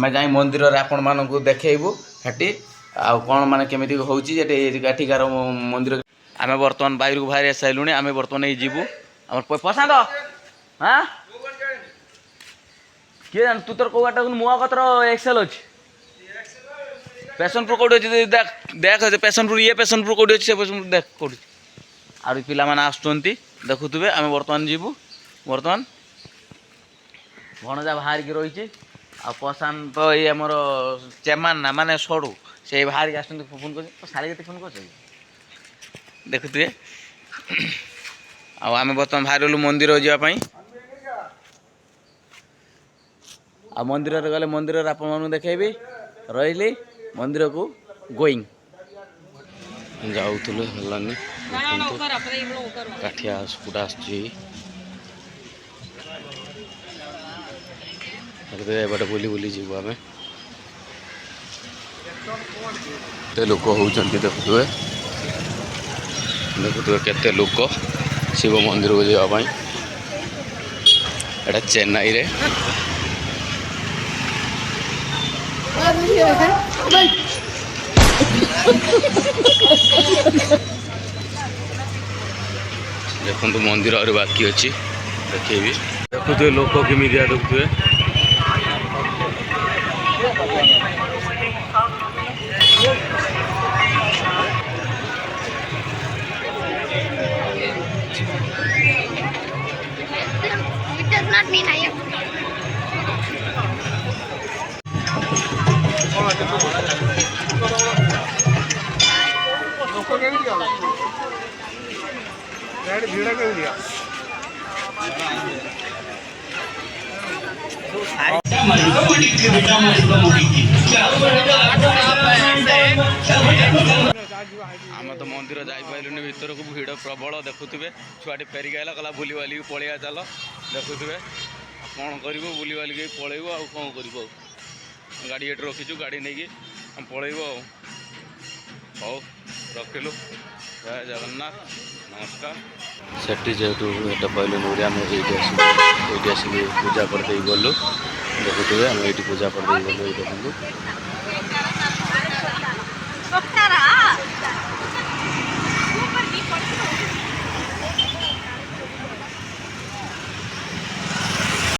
आम जाई मंदिर आपण मानक देखु हेटी आ कौन माने केमिति होउची एठिकार मंदिर आम बर्तमान बाहर बाहर सारूँ आम बर्तमान जीवु आम पसंद हाँ किए जान तू तोर कौटा मुआ कतर एक्सेल अच्छी पैशन प्रो कौट अच्छे देख देख पैशन प्रो ये पैशन प्रो कौट अच्छे पैशन प्रो देख कौट आर पिला माने आसुचंती देखुवे आम बर्तमान जीवु बर्तमान भणजा बाहर की रही आ प्रशांत ये आमर चेयरमैन ना माने सड़ू से बाहर आस फोन कर सारे के फोन कर देखुए आम बर्तमान बाहर गलु मंदिर जावाई आ मंदिर गले मंदिर आप देखेबी रही मंदिर को गोइंग जाऊलु हलानी काठिया गुड़ा आसटे बुली बुली जीव आम केते लोक होती देखुए देखुए केते लोक शिव मंदिर को जावाई एटा चेन्नई रे देखो मंदिर और बाकी अच्छी देखेबी देखुए लोक केमी देखुए आम तो मंदिर जाइलुनि भर को भिड़ प्रबल देखुवे छुआटी फेरिक आला कला बुली बाली पलैया चल देखुवे कौन कर बुली बालिक पलैब आ कौन कर गाड़ी ये रखीचु गाड़ी नहीं पलैब हौ रखिलु जय जगन्नाथ नमस्कार सेठी जेहतु एट पहले आम ये पूजा करदे गलु देखुए आम ये पूजा करदे गलु ये देखो